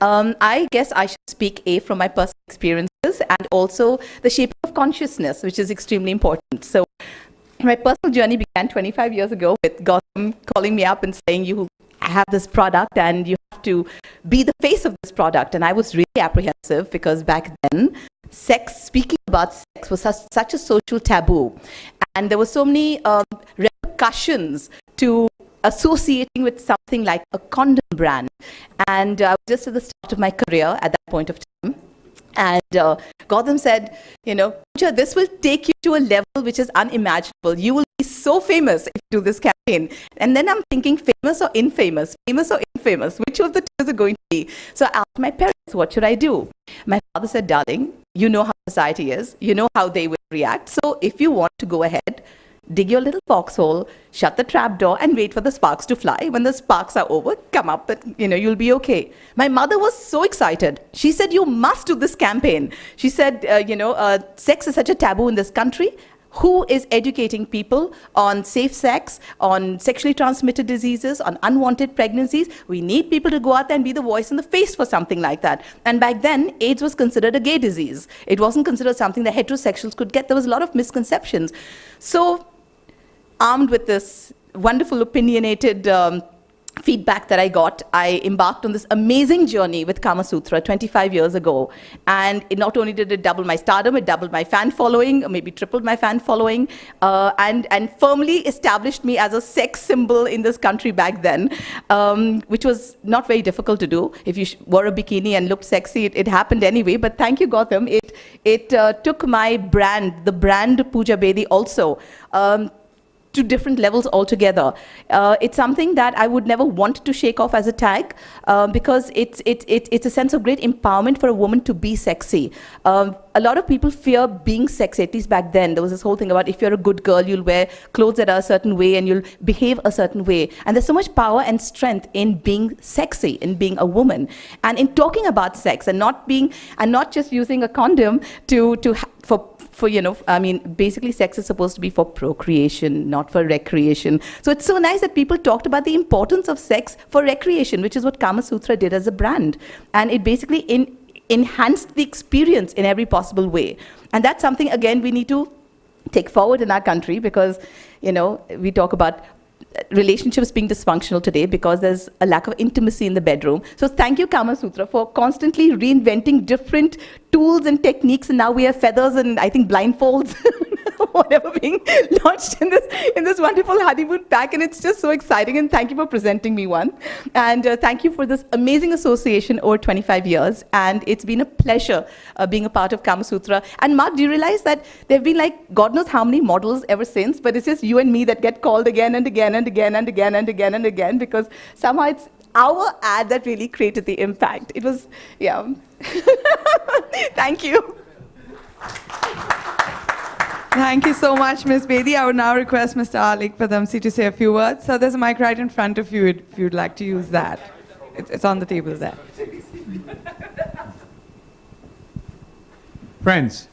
I guess I should speak from my personal experiences and also the shaping of consciousness, which is extremely important. So my personal journey began 25 years ago with Goutam calling me up and saying, you have this product and you have to be the face of this product. And I was really apprehensive because back then, speaking about sex was such a social taboo. And there were so many repercussions to associating with something like a condom brand. And I was just at the start of my career at that point of time. And Goutam said, Pooja, this will take you to a level which is unimaginable. You will be so famous if you do this campaign. And then I'm thinking, famous or infamous? Famous or infamous? Which of the two is it going to be? So I asked my parents, what should I do? My father said, darling, you know how society is. You know how they will react. So if you want to go ahead, dig your little foxhole, shut the trap door, and wait for the sparks to fly. When the sparks are over, come up, but you'll be okay. My mother was so excited. She said, you must do this campaign. She said, sex is such a taboo in this country. Who is educating people on safe sex, on sexually transmitted diseases, on unwanted pregnancies? We need people to go out there and be the voice and the face for something like that. And back then, AIDS was considered a gay disease. It wasn't considered something that heterosexuals could get. There was a lot of misconceptions. So, armed with this wonderful opinionated feedback that I got, I embarked on this amazing journey with KamaSutra 25 years ago. And it not only did it double my stardom, it doubled my fan following, or maybe tripled my fan following, and firmly established me as a sex symbol in this country back then, which was not very difficult to do. If you wore a bikini and looked sexy, it happened anyway. But thank you, Goutam. It took my brand, the brand Pooja Bedi also, to different levels altogether. It's something that I would never want to shake off as a tag because it's a sense of great empowerment for a woman to be sexy. A lot of people fear being sexy, at least back then. There was this whole thing about if you're a good girl, you'll wear clothes that are a certain way and you'll behave a certain way. And there's so much power and strength in being sexy, in being a woman. And in talking about sex and not just using a condom basically sex is supposed to be for procreation, not for recreation. So it's so nice that people talked about the importance of sex for recreation, which is what KamaSutra did as a brand. And it basically enhanced the experience in every possible way. And that's something, again, we need to take forward in our country because, we talk about relationships being dysfunctional today because there's a lack of intimacy in the bedroom. So thank you, KamaSutra, for constantly reinventing different tools and techniques. And now we have feathers and I think blindfolds, whatever, being launched in this wonderful honeymoon pack. And it's just so exciting. And thank you for presenting me one. And thank you for this amazing association over 25 years. And it's been a pleasure being a part of KamaSutra. And Mark, do you realize that there have been like God knows how many models ever since, but it's just you and me that get called again and again and again and again and again and again because somehow it's our ad that really created the impact. It was, yeah. Thank you. Thank you so much, Ms. Bedi. I would now request Mr. Alik Padamsi to say a few words. So there's a mic right in front of you if you'd like to use that. It's on the table there. Friends.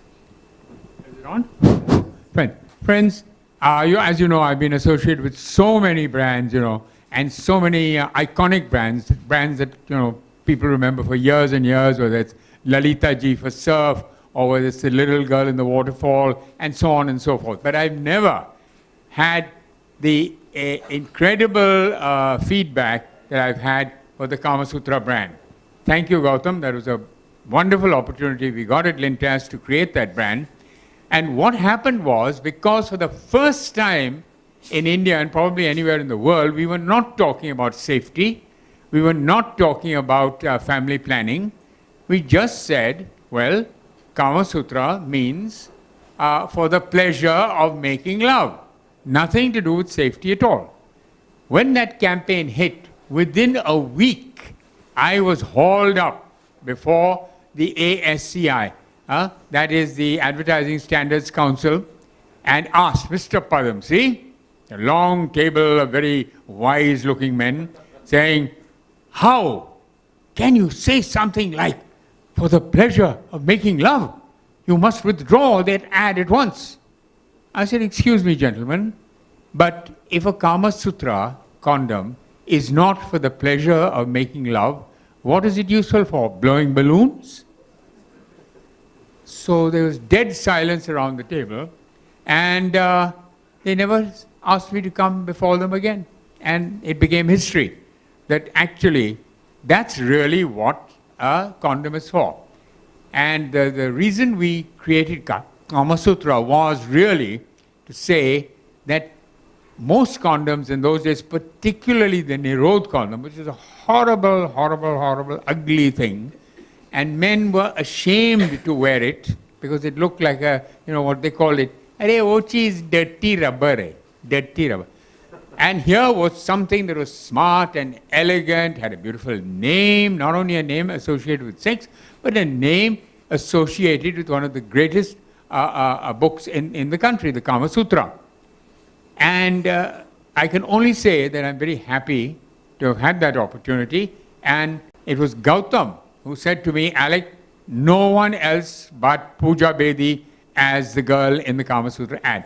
Is it on? Friends, as you know, I've been associated with so many brands, and so many iconic brands that, people remember for years and years, whether it's Lalita Ji for surf, or whether it's the little girl in the waterfall, and so on and so forth. But I've never had the incredible feedback that I've had for the KamaSutra brand. Thank you, Goutam. That was a wonderful opportunity we got at Lintas to create that brand. And what happened was, because for the first time in India and probably anywhere in the world, we were not talking about safety. We were not talking about family planning. We just said, well, KamaSutra means for the pleasure of making love. Nothing to do with safety at all. When that campaign hit, within a week, I was hauled up before the ASCI, that is the Advertising Standards Council, and asked Mr. Padamsi, a long table of very wise-looking men, saying, how can you say something like, for the pleasure of making love? You must withdraw that ad at once. I said, excuse me, gentlemen, but if a KamaSutra condom is not for the pleasure of making love, What is it useful for? Blowing balloons? So there was dead silence around the table, and they never asked me to come before them again. And it became history, that actually that's really what a condom is for. And the reason we created KamaSutra was really to say that most condoms in those days, particularly the Nirod condom, which is a horrible, horrible, horrible, ugly thing, and men were ashamed to wear it because it looked like a, what they call it, "Arey, ochi is dirty rubber, dirty rubber." And here was something that was smart and elegant, had a beautiful name, not only a name associated with sex, but a name associated with one of the greatest books in the country, the KamaSutra. And I can only say that I'm very happy to have had that opportunity. And it was Goutam who said to me, "Alec, no one else but Pooja Bedi as the girl in the KamaSutra ad."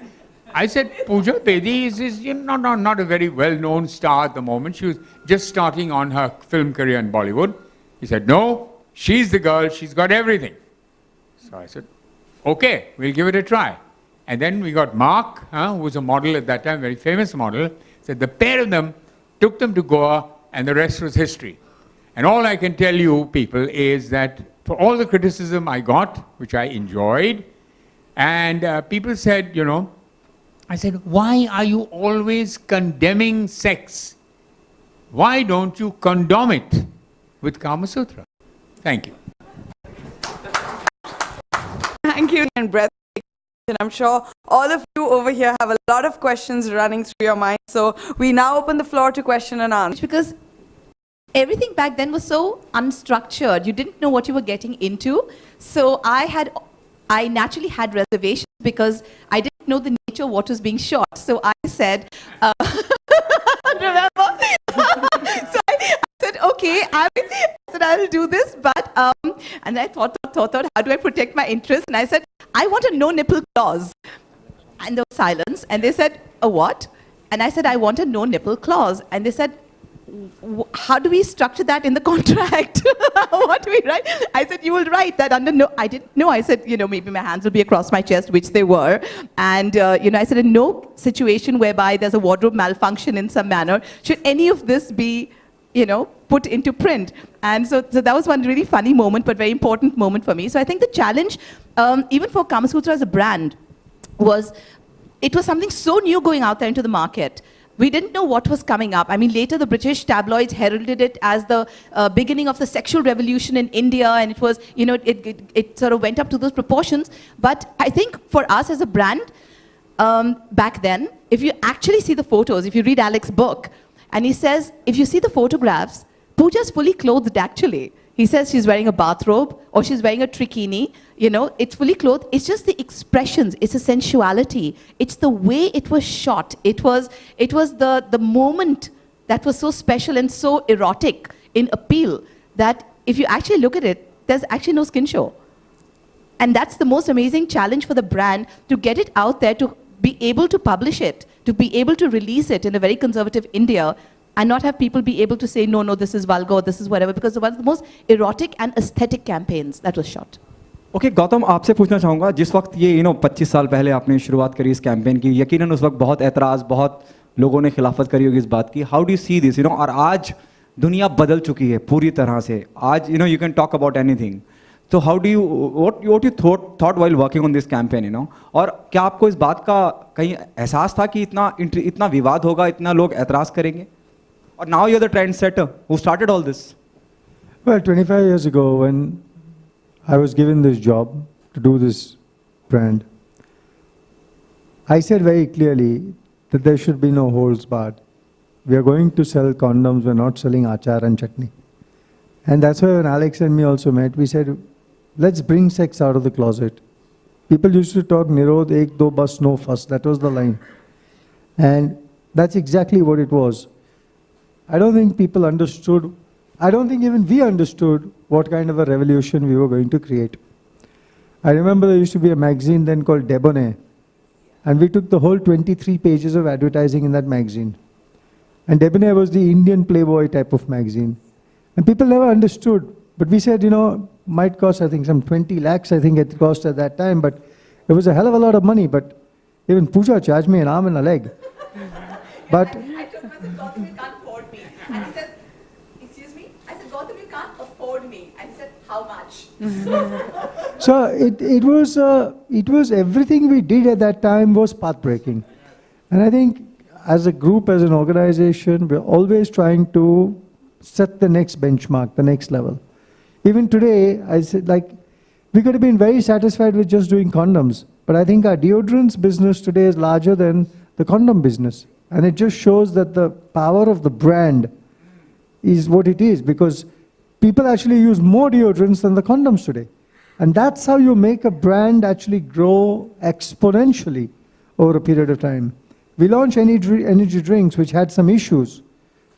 I said, "Pooja Bedi is not a very well-known star at the moment. She was just starting on her film career in Bollywood." He said, "No, she's the girl. She's got everything." So I said, "Okay, we'll give it a try." And then we got Mark, who was a model at that time, very famous model. Said the pair of them took them to Goa, and the rest was history. And all I can tell you, people, is that for all the criticism I got, which I enjoyed, and people said, I said, "Why are you always condemning sex? Why don't you condom it with KamaSutra?" Thank you. Thank you. And breath. And I'm sure all of you over here have a lot of questions running through your mind. So we now open the floor to question and answer. Because everything back then was so unstructured. You didn't know what you were getting into. So I naturally had reservations because I didn't know the nature of what was being shot. So I said, remember? So I said, okay, I'll do this, but, and I thought, how do I protect my interest? And I said, I want a no nipple clause. And there was silence, and they said, a what? And I said, I want a no nipple clause. And they said, how do we structure that in the contract? What do we write? I said, you will write that under no. I didn't know. I said, maybe my hands will be across my chest, which they were. And, I said, in no situation whereby there's a wardrobe malfunction in some manner, should any of this be, put into print. And so that was one really funny moment, but very important moment for me. So I think the challenge, even for KamaSutra as a brand, it was something so new going out there into the market. We didn't know what was coming up. I mean, later the British tabloids heralded it as the beginning of the sexual revolution in India, and it was, it sort of went up to those proportions. But I think for us as a brand, back then, if you actually see the photos, if you read Alec's book, and he says, if you see the photographs, Pooja's fully clothed actually. He says she's wearing a bathrobe or she's wearing a trikini, it's fully clothed. It's just the expressions, it's a sensuality. It's the way it was shot. It was the moment that was so special and so erotic in appeal that if you actually look at it, there's actually no skin show. And that's the most amazing challenge for the brand, to get it out there, to be able to publish it, to be able to release it in a very conservative India, and not have people be able to say, no, this is vulgar, this is whatever, because it was the most erotic and aesthetic campaigns that was shot. Okay, Gautam, आपसे पूछना चाहूँगा, जिस वक्त ये 25 साल पहले आपने शुरुआत करी इस कैंपेन की, यकीनन उस वक्त बहुत एतराज़, बहुत लोगों ने खिलाफत करी होगी इस बात की. How do you see this, और आज दुनिया बदल चुकी है पूरी तरह से. आज you can talk about anything. तो how do you what you thought while working on this campaign, और क्या आपको इस बात का कहीं एहसास था कि इतना विवाद होगा, इतना लोग एतराज़ करेंगे? Or now you're the trendsetter who started all this. Well, 25 years ago, when I was given this job to do this brand, I said very clearly that there should be no holds barred. We are going to sell condoms, we're not selling achar and chutney. And that's why when Alex and me also met, we said, let's bring sex out of the closet. People used to talk, Nirod, ek do bas, no fuss. That was the line. And that's exactly what it was. I don't think people understood, I don't think even we understood what kind of a revolution we were going to create. I remember there used to be a magazine then called Debonair, and we took the whole 23 pages of advertising in that magazine. And Debonair was the Indian Playboy type of magazine. And people never understood. But we said, might cost, I think, some 20 lakhs, I think it cost at that time. But it was a hell of a lot of money. But even Pooja charged me an arm and a leg. But I told myself, Goutam, you can't afford me. And he said, excuse me? I said, Goutam, you can't afford me. And he said, how much? so it was everything we did at that time was path-breaking. And I think as a group, as an organization, we're always trying to set the next benchmark, the next level. Even today, I said, we could have been very satisfied with just doing condoms. But I think our deodorants business today is larger than the condom business. And it just shows that the power of the brand is what it is, because people actually use more deodorants than the condoms today. And that's how you make a brand actually grow exponentially over a period of time. We launched energy drinks, which had some issues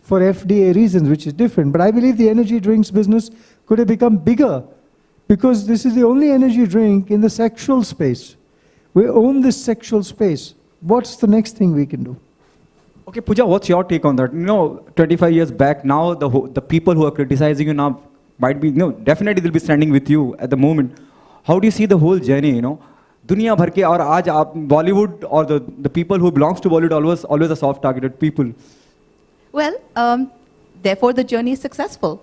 for FDA reasons, which is different. But I believe the energy drinks business could have become bigger, because this is the only energy drink in the sexual space. We own this sexual space. What's the next thing we can do? Okay, Pooja, what's your take on that? 25 years back, now the people who are criticizing you now might be, definitely they'll be standing with you at the moment. How do you see the whole journey, दुनिया भर के और आज आप Bollywood or the people who belongs to Bollywood always a soft targeted people. Well, therefore the journey is successful.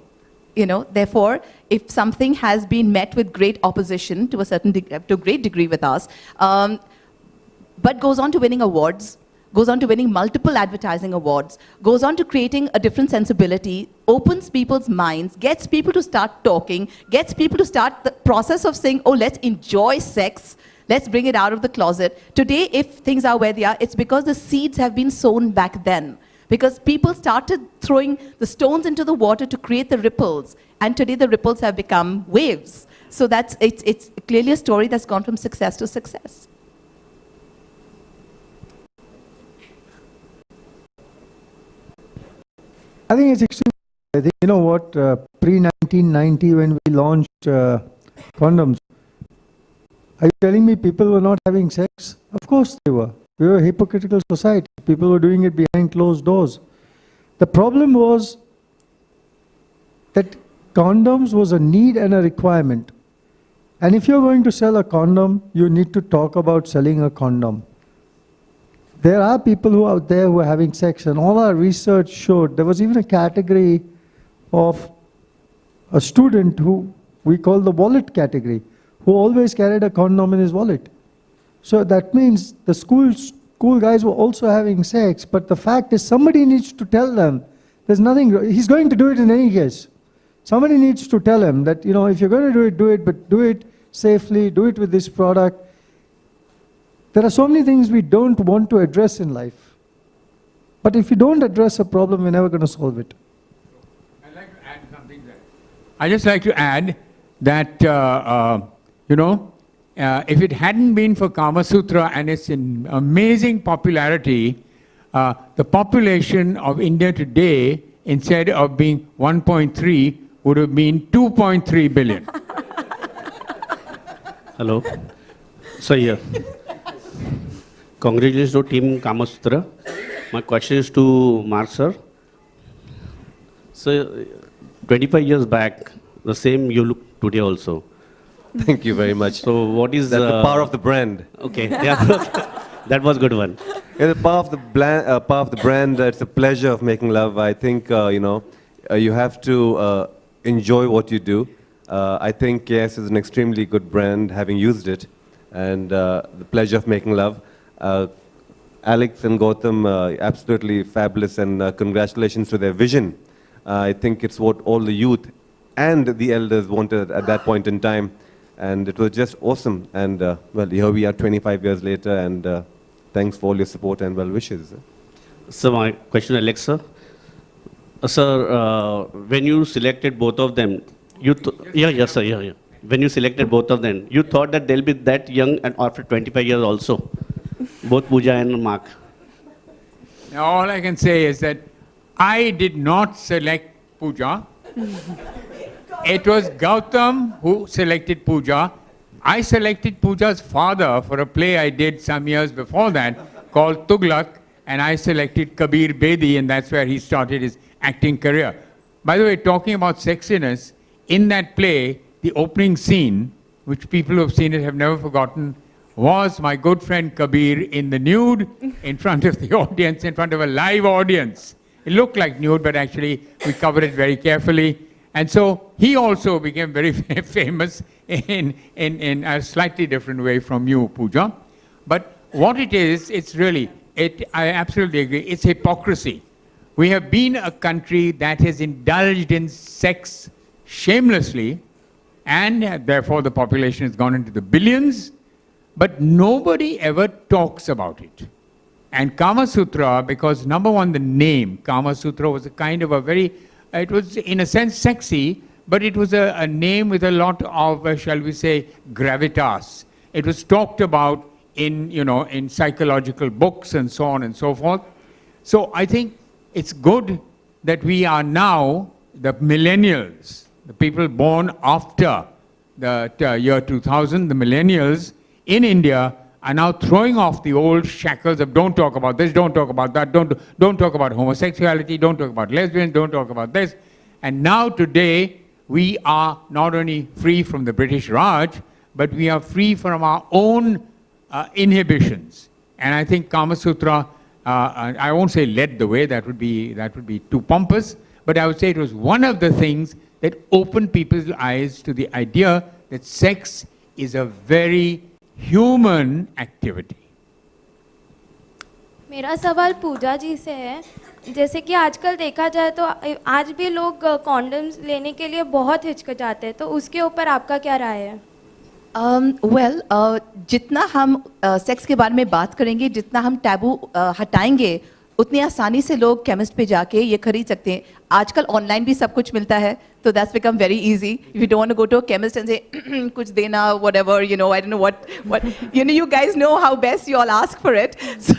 Therefore, if something has been met with great opposition to a great degree with us, but goes on to winning awards, goes on to winning multiple advertising awards, goes on to creating a different sensibility, opens people's minds, gets people to start talking, gets people to start the process of saying, oh, let's enjoy sex, let's bring it out of the closet. Today, if things are where they are, it's because the seeds have been sown back then. Because people started throwing the stones into the water to create the ripples. And today the ripples have become waves. So it's clearly a story that's gone from success to success. I think it's extremely, I think, pre-1990 when we launched condoms, are you telling me people were not having sex? Of course they were. We were a hypocritical society. People were doing it behind closed doors. The problem was that condoms was a need and a requirement. And if you're going to sell a condom, you need to talk about selling a condom. There are people who are out there who are having sex, and all our research showed there was even a category of a student who we call the wallet category, who always carried a condom in his wallet. So that means the school guys were also having sex, but the fact is somebody needs to tell them there's nothing, he's going to do it in any case. Somebody needs to tell him that, if you're going to do it, but do it safely, do it with this product. There are so many things we don't want to address in life. But if you don't address a problem, we're never going to solve it. I'd like to add something there. I'd just like to add that, if it hadn't been for KamaSutra and its amazing popularity, the population of India today, instead of being 1.3, would have been 2.3 billion. Hello. So here. Congratulations to Team KamaSutra. My question is to Mark sir. So 25 years back, the same you look today also. Thank you very much. So what is That's the power of the brand. Okay, yeah, that was good one. Yeah, the power of the brand. It's a pleasure of making love. I think you have to enjoy what you do. I think yes, it's an extremely good brand, having used it, and the pleasure of making love. Alex and Goutam, absolutely fabulous, and congratulations to their vision. I think it's what all the youth and the elders wanted at that point in time. And it was just awesome. And well, here we are 25 years later, and thanks for all your support and well wishes. So my question, Alex sir. Sir, when you selected both of them, yes sir. When you selected both of them, you thought that they'll be that young and after 25 years also, both Pooja and Mark. Now, all I can say is that I did not select Pooja. It was Goutam who selected Pooja. I selected Pooja's father for a play I did some years before that called Tughlaq, and I selected Kabir Bedi, and that's where he started his acting career. By the way, talking about sexiness, in that play, the opening scene, which people who have seen it have never forgotten, was my good friend Kabir in the nude in front of the audience, in front of a live audience. It looked like nude, but actually we covered it very carefully. And so he also became very famous in a slightly different way from you, Pooja. But what it is, it's really, I absolutely agree, it's hypocrisy. We have been a country that has indulged in sex shamelessly, and therefore the population has gone into the billions, but nobody ever talks about it. And KamaSutra, because number one, the name KamaSutra was a kind of a very, it was in a sense sexy, but it was a name with a lot of, shall we say, gravitas. It was talked about in, in psychological books and so on and so forth. So I think it's good that we are now, the millennials, the people born after the year 2000, the millennials in India are now throwing off the old shackles of don't talk about this, don't talk about that, don't talk about homosexuality, don't talk about lesbians, don't talk about this. And now today, we are not only free from the British Raj, but we are free from our own inhibitions. And I think KamaSutra, I won't say led the way, that would be too pompous, but I would say it was one of the things that opened people's eyes to the idea that sex is a very human activity. मेरा सवाल पूजा जी से है, जैसे कि आजकल देखा जाए तो आज भी लोग कॉन्डम्स लेने के लिए बहुत हिचकिचाते हैं, तो उसके ऊपर आपका क्या राय है? जितना हम सेक्स के बारे में बात करेंगे, जितना हम टैबू हटाएंगे, उतनी आसानी से लोग केमिस्ट पे जाके ये खरीद सकते हैं. आजकल ऑनलाइन भी सब कुछ मिलता है, तो that's become very easy. If you don't want to go to a chemist and say कुछ देना, whatever, I don't know what you guys know how best you all ask for it. So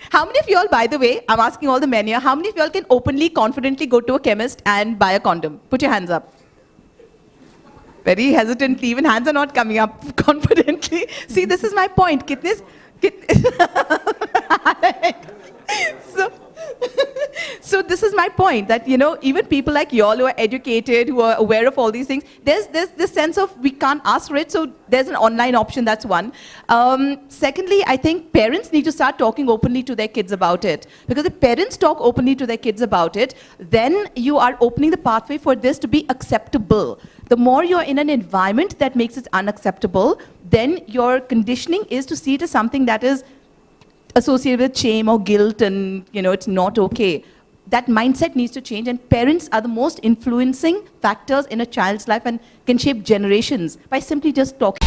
how many of you all, by the way, I'm asking all the men here, how many of you all can openly, confidently go to a chemist and buy a condom? Put your hands up. Very hesitantly, even hands are not coming up confidently. See, this is my point. So this is my point, that even people like y'all who are educated, who are aware of all these things, there's this sense of we can't ask for it, so there's an online option. That's one. Secondly, I think parents need to start talking openly to their kids about it, because if parents talk openly to their kids about it, then you are opening the pathway for this to be acceptable. The more you're in an environment that makes it unacceptable, then your conditioning is to see it as something that is associated with shame or guilt, and it's not okay. That mindset needs to change, and parents are the most influencing factors in a child's life and can shape generations by simply just talking